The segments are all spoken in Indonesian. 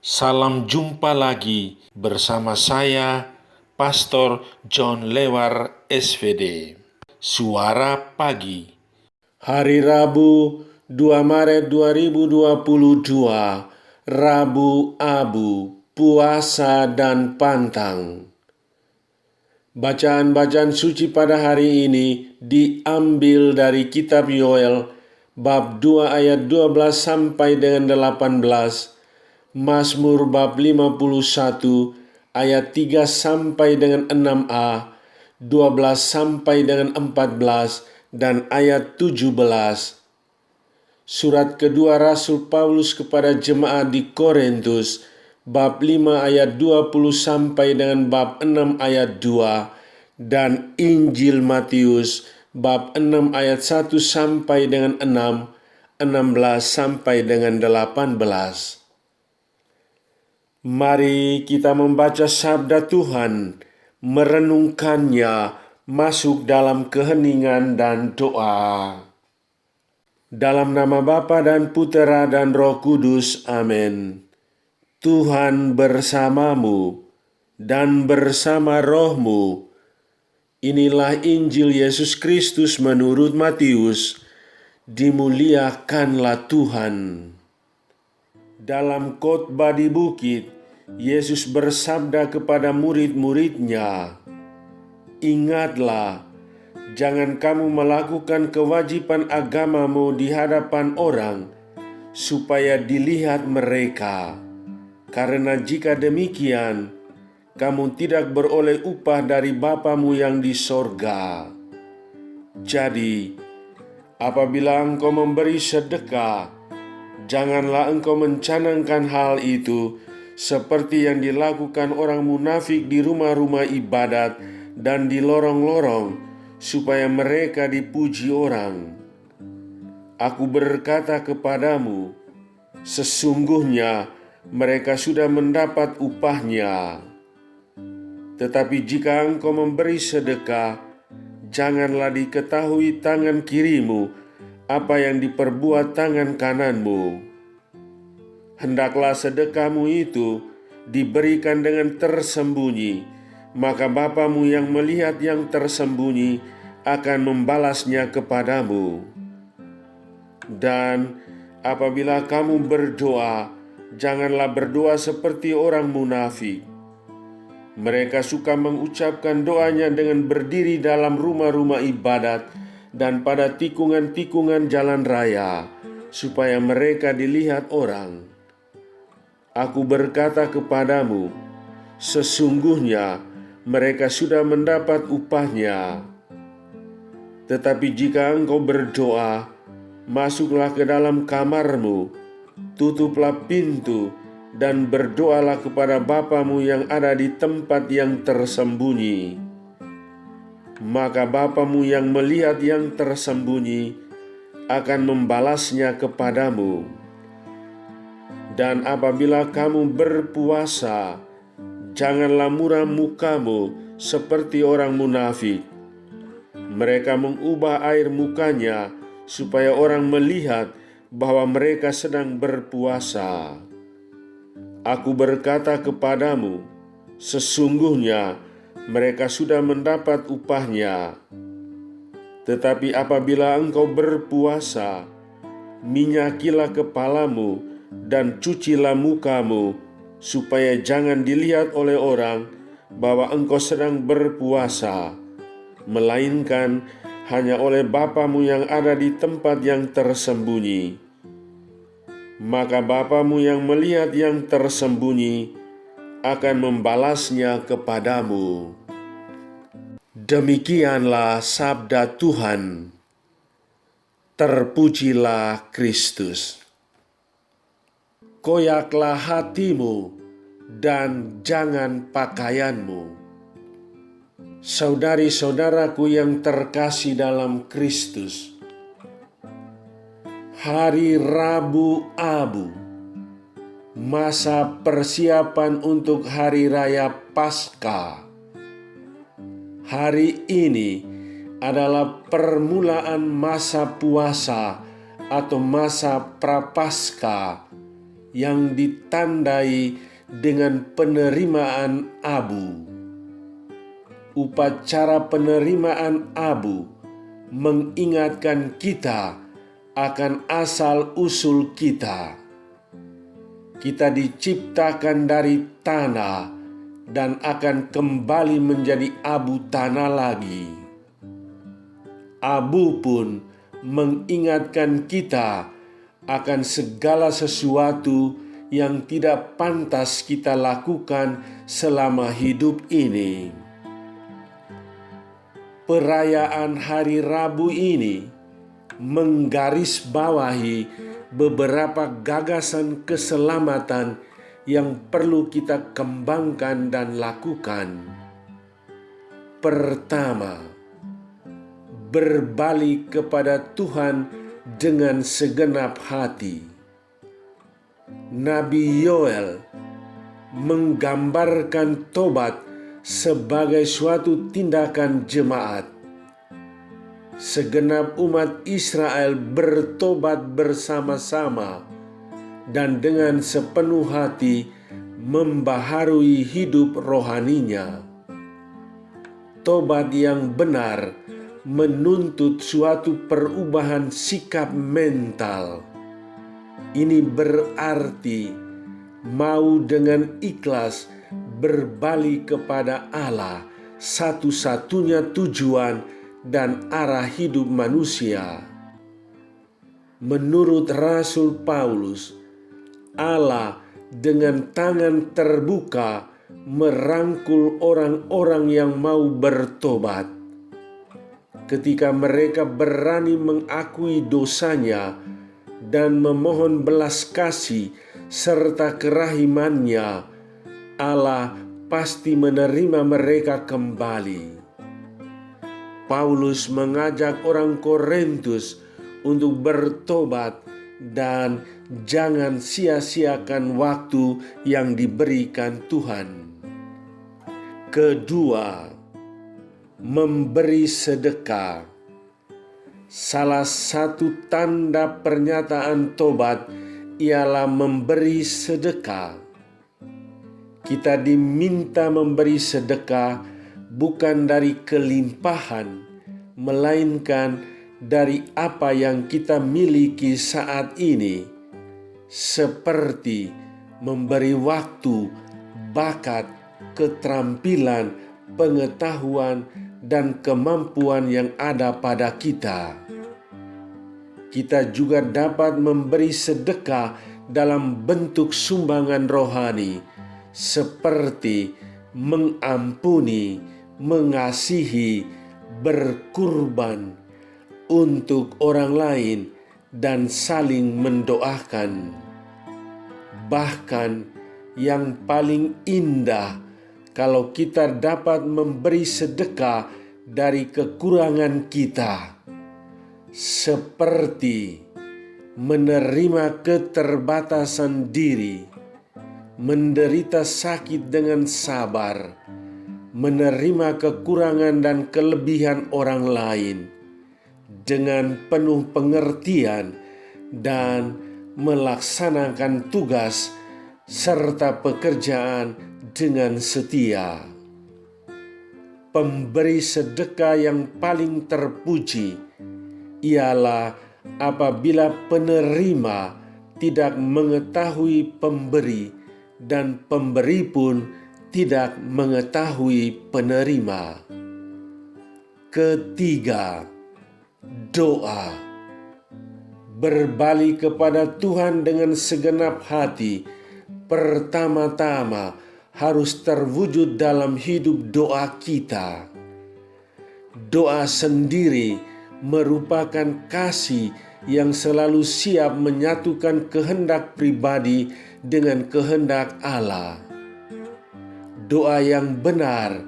Salam jumpa lagi bersama saya, Pastor John Lewar SVD. Suara Pagi. Hari Rabu, 2 Maret 2022, Rabu Abu, Puasa dan Pantang. Bacaan-bacaan suci pada hari ini diambil dari kitab Yoel, bab 2 ayat 12 sampai dengan 18, Mazmur bab 51 ayat 3 sampai dengan 6a, 12 sampai dengan 14 dan ayat 17. Surat kedua Rasul Paulus kepada jemaat di Korintus bab 5 ayat 20 sampai dengan bab 6 ayat 2 dan Injil Matius bab 6 ayat 1 sampai dengan 6, 16 sampai dengan 18. Mari kita membaca sabda Tuhan, merenungkannya, masuk dalam keheningan dan doa. Dalam nama Bapa dan Putera dan Roh Kudus, amin. Tuhan bersamamu dan bersama rohmu. Inilah Injil Yesus Kristus menurut Matius. Dimuliakanlah Tuhan. Dalam khotbah di bukit, Yesus bersabda kepada murid-muridnya, "Ingatlah, jangan kamu melakukan kewajiban agamamu di hadapan orang, supaya dilihat mereka. Karena jika demikian, kamu tidak beroleh upah dari Bapamu yang di sorga. Jadi, apabila engkau memberi sedekah, janganlah engkau mencanangkan hal itu seperti yang dilakukan orang munafik di rumah-rumah ibadat dan di lorong-lorong, supaya mereka dipuji orang. Aku berkata kepadamu, sesungguhnya mereka sudah mendapat upahnya. Tetapi jika engkau memberi sedekah, janganlah diketahui tangan kirimu apa yang diperbuat tangan kananmu. Hendaklah sedekahmu itu diberikan dengan tersembunyi, maka Bapamu yang melihat yang tersembunyi akan membalasnya kepadamu. Dan apabila kamu berdoa, janganlah berdoa seperti orang munafik. Mereka suka mengucapkan doanya dengan berdiri dalam rumah-rumah ibadat dan pada tikungan-tikungan jalan raya, supaya mereka dilihat orang. Aku berkata kepadamu, sesungguhnya mereka sudah mendapat upahnya. Tetapi jika engkau berdoa, masuklah ke dalam kamarmu, tutuplah pintu, dan berdoalah kepada Bapamu yang ada di tempat yang tersembunyi. Maka Bapamu yang melihat yang tersembunyi akan membalasnya kepadamu. Dan apabila kamu berpuasa, janganlah muram mukamu seperti orang munafik. Mereka mengubah air mukanya supaya orang melihat bahwa mereka sedang berpuasa. Aku berkata kepadamu, sesungguhnya mereka sudah mendapat upahnya. Tetapi apabila engkau berpuasa, minyakilah kepalamu dan cucilah mukamu, supaya jangan dilihat oleh orang bahwa engkau sedang berpuasa, melainkan hanya oleh Bapamu yang ada di tempat yang tersembunyi. Maka Bapamu yang melihat yang tersembunyi akan membalasnya kepadamu." Demikianlah sabda Tuhan. Terpujilah Kristus. Koyaklah hatimu dan jangan pakaianmu. Saudari-saudaraku yang terkasih dalam Kristus, hari Rabu Abu, masa persiapan untuk Hari Raya Paskah. Hari ini adalah permulaan masa puasa atau masa Prapaskah yang ditandai dengan penerimaan abu. Upacara penerimaan abu mengingatkan kita akan asal-usul kita. Kita diciptakan dari tanah dan akan kembali menjadi abu tanah lagi. Abu pun mengingatkan kita akan segala sesuatu yang tidak pantas kita lakukan selama hidup ini. Perayaan Hari Rabu ini menggarisbawahi beberapa gagasan keselamatan yang perlu kita kembangkan dan lakukan. Pertama, berbalik kepada Tuhan dengan segenap hati. Nabi Yoel menggambarkan tobat sebagai suatu tindakan jemaat. Segenap umat Israel bertobat bersama-sama dan dengan sepenuh hati membaharui hidup rohaninya. Tobat yang benar menuntut suatu perubahan sikap mental. Ini berarti mau dengan ikhlas berbalik kepada Allah, satu-satunya tujuan dan arah hidup manusia. Menurut Rasul Paulus, Allah dengan tangan terbuka merangkul orang-orang yang mau bertobat. Ketika mereka berani mengakui dosanya dan memohon belas kasih serta kerahimannya, Allah pasti menerima mereka kembali. Paulus mengajak orang Korintus untuk bertobat dan jangan sia-siakan waktu yang diberikan Tuhan. Kedua, memberi sedekah. Salah satu tanda pernyataan tobat ialah memberi sedekah. Kita diminta memberi sedekah bukan dari kelimpahan, melainkan dari apa yang kita miliki saat ini, seperti memberi waktu, bakat, keterampilan, pengetahuan, dan kemampuan yang ada pada kita. Kita juga dapat memberi sedekah dalam bentuk sumbangan rohani, seperti mengampuni, mengasihi, berkurban untuk orang lain, dan saling mendoakan. Bahkan yang paling indah kalau kita dapat memberi sedekah dari kekurangan kita, seperti menerima keterbatasan diri, menderita sakit dengan sabar, menerima kekurangan dan kelebihan orang lain dengan penuh pengertian, dan melaksanakan tugas serta pekerjaan dengan setia. Pemberi sedekah yang paling terpuji ialah apabila penerima tidak mengetahui pemberi dan pemberi pun tidak mengetahui penerima. Ketiga, doa. Berbalik kepada Tuhan dengan segenap hati pertama-tama harus terwujud dalam hidup doa kita. Doa sendiri merupakan kasih yang selalu siap menyatukan kehendak pribadi dengan kehendak Allah. Doa yang benar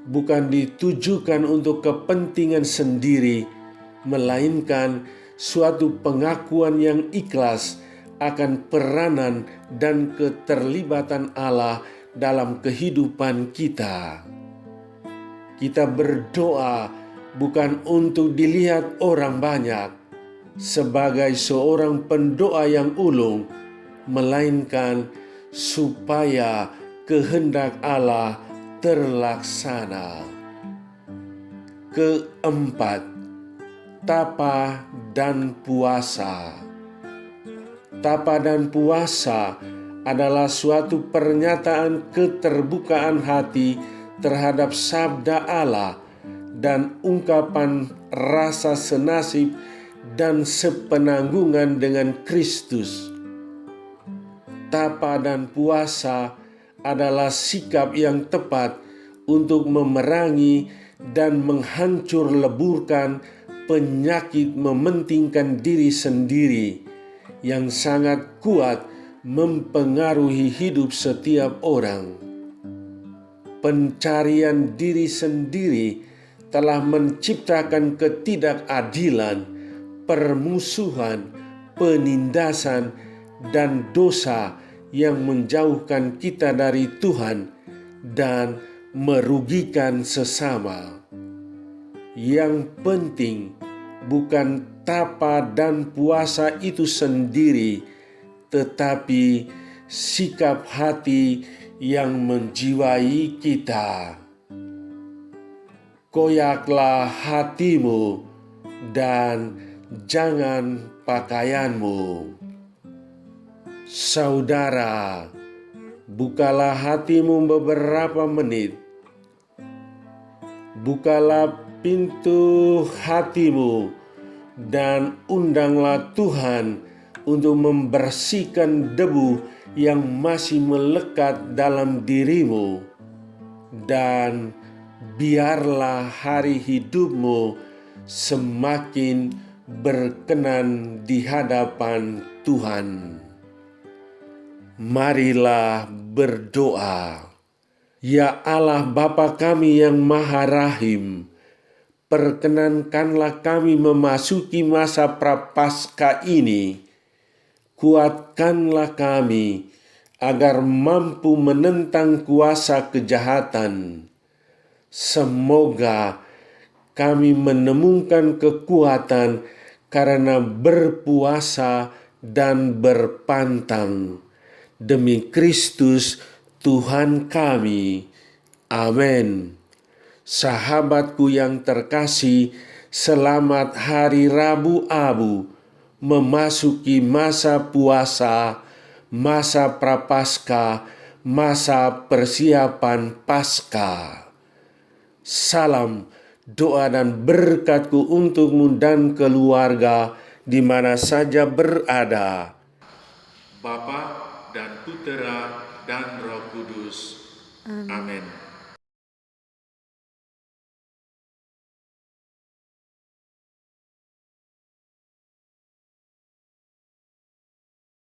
bukan ditujukan untuk kepentingan sendiri, melainkan suatu pengakuan yang ikhlas akan peranan dan keterlibatan Allah dalam kehidupan kita. Kita berdoa bukan untuk dilihat orang banyak. Sebagai seorang pendoa yang ulung, melainkan supaya kehendak Allah terlaksana. Keempat, tapa dan puasa. Tapa dan puasa adalah suatu pernyataan keterbukaan hati terhadap sabda Allah dan ungkapan rasa senasib dan sepenanggungan dengan Kristus. Tapa dan puasa adalah sikap yang tepat untuk memerangi dan menghancur leburkan penyakit mementingkan diri sendiri yang sangat kuat mempengaruhi hidup setiap orang. Pencarian diri sendiri telah menciptakan ketidakadilan, permusuhan, penindasan, dan dosa yang menjauhkan kita dari Tuhan dan merugikan sesama. Yang penting bukan tapa dan puasa itu sendiri, tetapi sikap hati yang menjiwai kita. Koyaklah hatimu dan jangan pakaianmu. Saudara, bukalah hatimu beberapa menit. Bukalah pintu hatimu dan undanglah Tuhan untuk membersihkan debu yang masih melekat dalam dirimu, dan biarlah hari hidupmu semakin berkenan di hadapan Tuhan. Marilah berdoa. Ya Allah Bapa kami yang Maha Rahim, perkenankanlah kami memasuki masa Prapaskah ini. Kuatkanlah kami agar mampu menentang kuasa kejahatan. Semoga kami menemukan kekuatan karena berpuasa dan berpantang. Demi Kristus Tuhan kami. Amin. Sahabatku yang terkasih, selamat Hari Rabu Abu, memasuki masa puasa, masa Prapaskah, masa persiapan Paskah. Salam doa dan berkatku untukmu dan keluarga di mana saja berada. Bapa dan Putera dan Roh Kudus. Amin.